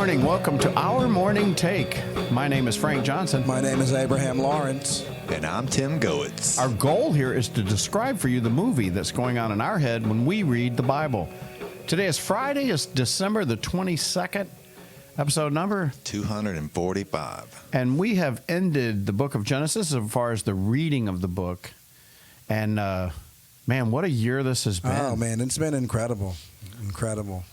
morning. Welcome to our morning take. My name is Frank Johnson. My name is Abraham Lawrence. And I'm Tim Goetz. Our goal here is to describe for you the movie that's going on in our head when we read the Bible. Today is Friday, it's December the 22nd, episode number 245. And we have ended the book of Genesis as far as the reading of the book. And, man, what a year this has been. Oh, man, it's been incredible. Incredible.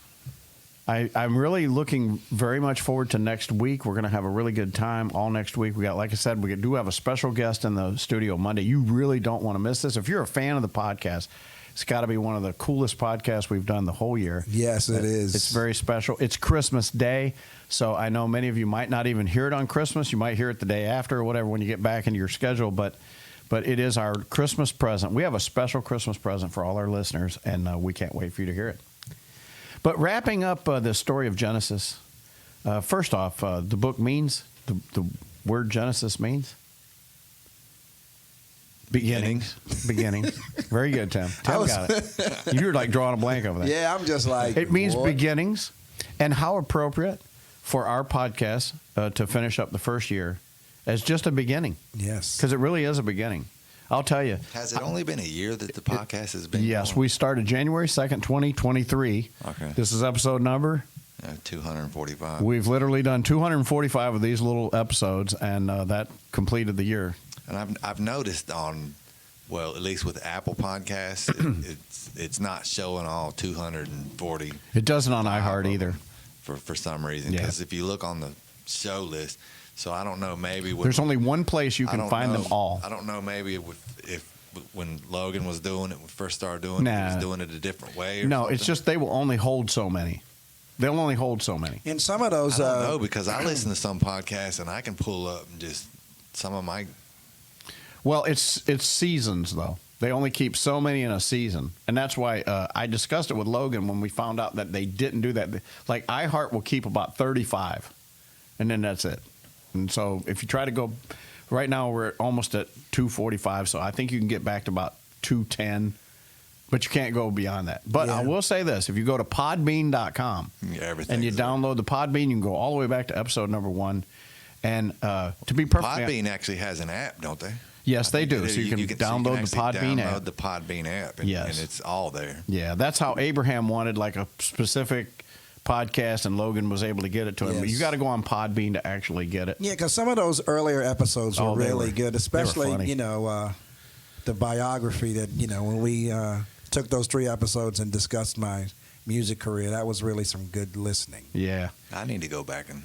I'm really looking very much forward to next week. We're going to have a really good time all next week. We got, like I said, we do have a special guest in the studio Monday. You really don't want to miss this. If you're a fan of the podcast, it's got to be one of the coolest podcasts we've done the whole year. Yes, it is. It's very special. It's Christmas Day, so I know many of you might not even hear it on Christmas. You might hear it the day after or whatever when you get back into your schedule, but it is our Christmas present. We have a special Christmas present for all our listeners, and we can't wait for you to hear it. But wrapping up the story of Genesis, first off, the book means, the word Genesis means? Beginnings. Beginnings. Very good, Tim. Tim got it. You were like drawing a blank over there. Yeah, I'm just like... It means what? beginnings, and how appropriate for our podcast to finish up the first year as just a beginning. Yes. Because it really is a beginning. I'll tell you. Has it only been a year that the podcast has been Yes, going? we started January 2nd, 2023. Okay. This is episode number? 245. We've literally done 245 of these little episodes, and that completed the year. And I've noticed on, well, at least with Apple Podcasts, it's not showing all 240. It doesn't on iHeart either. For some reason. Yeah. Because if you look on the show list, so I don't know, maybe... There's only one place you can find them all. I don't know, maybe if when Logan was doing it, when we first started doing it, he was doing it a different way or No, something? it's just they will only hold so many. They'll only hold so many. In some of those... I don't know, because I listen to some podcasts and I can pull up and just some of my... Well, it's seasons, though. They only keep so many in a season. And that's why I discussed it with Logan when we found out that they didn't do that. Like, iHeart will keep about 35, and then that's it. And so if you try to go, right now we're almost at 245, so I think you can get back to about 210, but you can't go beyond that. But Yeah. I will say this, if you go to podbean.com and you download the Podbean, you can go all the way back to episode number 1. And to be perfectly Podbean actually has an app, don't they? Yes, they do. So you can download the Podbean app. Download the Podbean app, and, Yes. and it's all there. Yeah, that's how Abraham wanted like a specific podcast, and Logan was able to get it to him. Yes. But you got to go on Podbean to actually get it. Yeah, because some of those earlier episodes were they really were- good, they were especially, funny. the biography that, when we took those 3 episodes and discussed my music career. That was really some good listening. Yeah. I need to go back and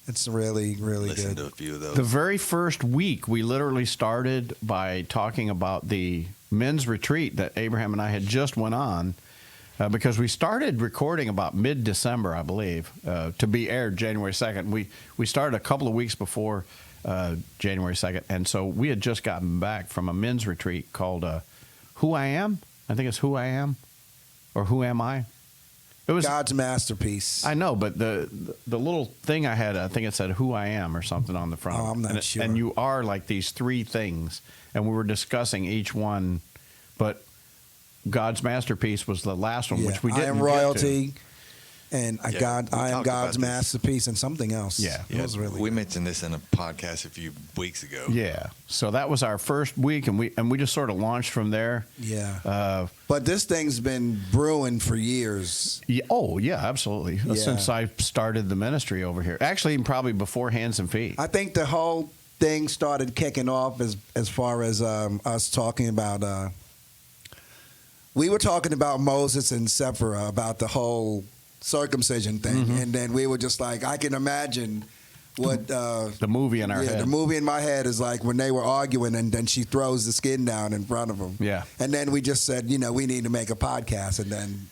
It's really, really listen good. to a few of those. The very first week, we literally started by talking about the men's retreat that Abraham and I had just went on, because we started recording about mid-December, I believe, to be aired January 2nd. We started a couple of weeks before January 2nd, and so we had just gotten back from a men's retreat called Who I Am. I think it's Who I Am, or Who Am I? It was God's masterpiece. I know, but the little thing I had, I think it said "Who I Am" or something on the front. Oh, I'm not sure. And you are like these 3 things, and we were discussing each one, but God's masterpiece was the last one, which we didn't. I am get to. royalty, and Yeah, we I am talked about God's this. masterpiece, and something else. Yeah. It was really we good. mentioned this in a podcast a few weeks ago. Yeah, so that was our first week, and we just sort of launched from there. Yeah. But this thing's been brewing for years. Yeah, oh yeah, absolutely. Yeah. Since I started the ministry over here, actually, probably before Hands and Feet. I think the whole thing started kicking off as far as us talking about. We were talking about Moses and Sephora, about the whole circumcision thing, and then we were just like, I can imagine what the movie in our head. The movie in my head is like when they were arguing, and then she throws the skin down in front of him. Yeah. And then we just said, we need to make a podcast, and then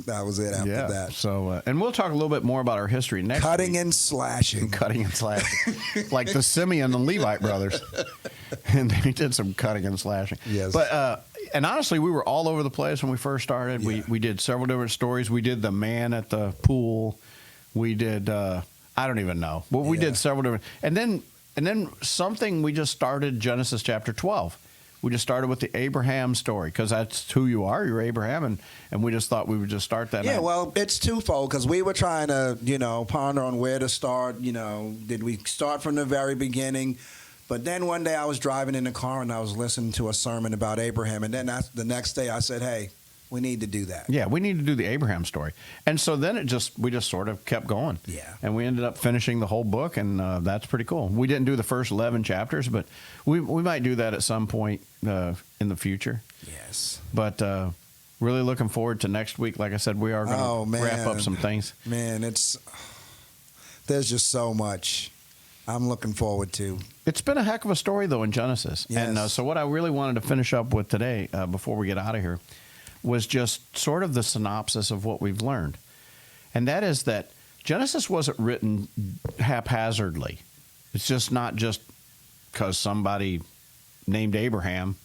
that was it after that. So, and we'll talk a little bit more about our history next Cutting week. and slashing. Cutting and slashing, like the Simeon and Levite brothers, and they did some cutting and slashing. Yes. But and honestly, we were all over the place when we first started. Yeah. We did several different stories. We did the man at the pool. We did I don't even know, but we Yeah. did several different. And then something we just started Genesis chapter 12. we just started with the Abraham story because that's who you are. You're Abraham, and we just thought we would just start that. Yeah, night. well, it's twofold because we were trying to, ponder on where to start. Did we start from the very beginning? But then one day I was driving in the car and I was listening to a sermon about Abraham, and then the next day I said, "Hey, we need to do that." Yeah, we need to do the Abraham story. And so then we just sort of kept going. Yeah. And we ended up finishing the whole book, and that's pretty cool. We didn't do the first 11 chapters, but we might do that at some point in the future. Yes. But really looking forward to next week. Like I said, we are going to wrap up some things. Man, there's just so much I'm looking forward to. It's been a heck of a story, though, in Genesis. Yes. And so what I really wanted to finish up with today, before we get out of here, was just sort of the synopsis of what we've learned. And that is that Genesis wasn't written haphazardly. It's just not just because somebody named Abraham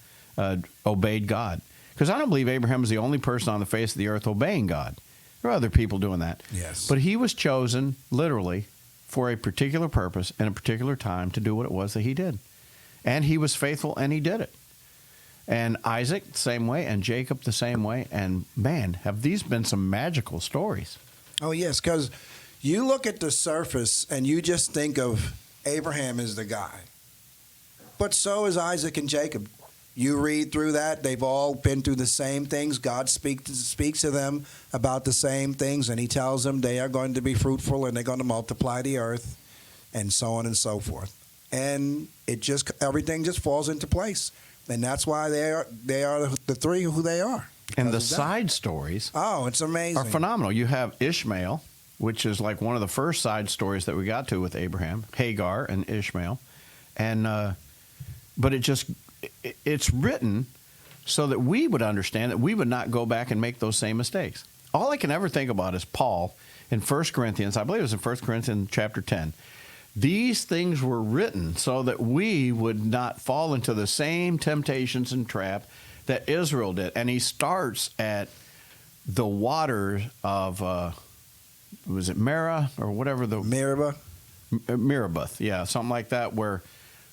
obeyed God. Because I don't believe Abraham is the only person on the face of the earth obeying God. There are other people doing that. Yes. But he was chosen, literally, for a particular purpose and a particular time to do what it was that he did. And he was faithful, and he did it. And Isaac the same way, and Jacob the same way. And man, have these been some magical stories. Oh, yes, because you look at the surface and you just think of Abraham as the guy. But so is Isaac and Jacob. You read through that, they've all been through the same things. God speaks to them about the same things, and he tells them they are going to be fruitful and they're going to multiply the earth, and so on and so forth. And everything just falls into place. And that's why they are the three who they are. And the Because of that. side stories It's amazing. are phenomenal. You have Ishmael, which is like one of the first side stories that we got to with Abraham, Hagar and Ishmael. And but it's written so that we would understand that we would not go back and make those same mistakes. All I can ever think about is Paul in 1 Corinthians, I believe it was in 1 Corinthians chapter 10. These things were written so that we would not fall into the same temptations and trap that Israel did. And he starts at the waters of, was it Meribah or whatever the... Meribah. Meribah, yeah, something like that, where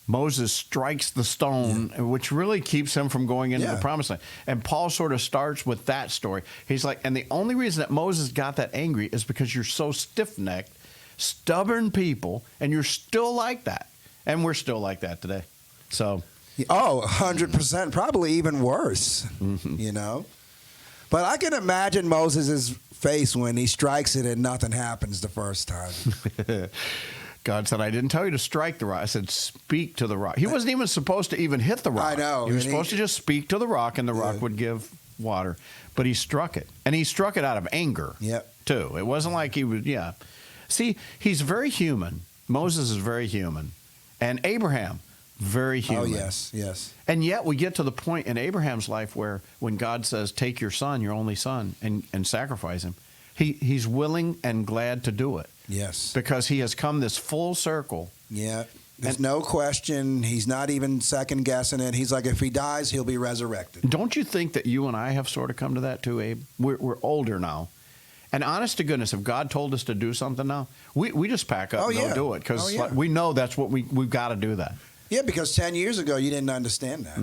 Moses strikes the stone, which really keeps him from going into the promised land. And Paul sort of starts with that story. He's like, and the only reason that Moses got that angry is because you're so stiff-necked, stubborn people, and you're still like that. And we're still like that today. So, 100%, probably even worse, But I can imagine Moses' face when he strikes it and nothing happens the first time. God said, I didn't tell you to strike the rock. I said, speak to the rock. He wasn't even supposed to even hit the rock. I know. He was supposed to just speak to the rock, and the rock would give water. But he struck it. And he struck it out of anger, too. It wasn't like he was, See, he's very human. Moses is very human. And Abraham, very human. Oh, yes. And yet we get to the point in Abraham's life where when God says, take your son, your only son, and sacrifice him, he's willing and glad to do it. Yes. Because he has come this full circle. Yeah. There's no question. He's not even second guessing it. He's like, if he dies, he'll be resurrected. Don't you think that you and I have sort of come to that too, Abe? We're older now. And honest to goodness, if God told us to do something now, we just pack up and go do it. Because we know that's what we've got to do that. Yeah, because 10 years ago, you didn't understand that.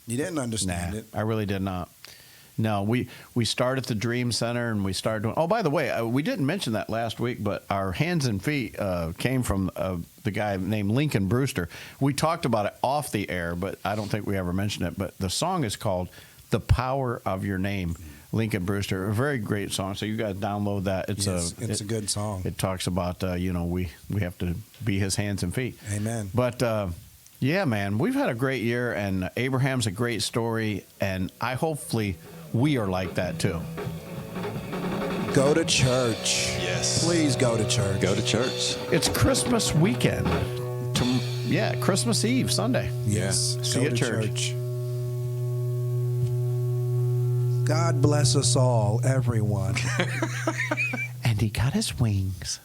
You didn't understand it. I really did not. No, we started at the Dream Center, and we started doing... Oh, by the way, we didn't mention that last week, but our Hands and Feet came from the guy named Lincoln Brewster. We talked about it off the air, but I don't think we ever mentioned it. But the song is called The Power of Your Name, Lincoln Brewster. A very great song, so you guys download that. It's a good song. It talks about, we have to be his hands and feet. Amen. But... yeah, man, we've had a great year, and Abraham's a great story, and hopefully we are like that too. Go to church. Yes. Please go to church. Go to church. It's Christmas weekend. Christmas Eve, Sunday. Yes. See you at church. God bless us all, everyone. And he got his wings.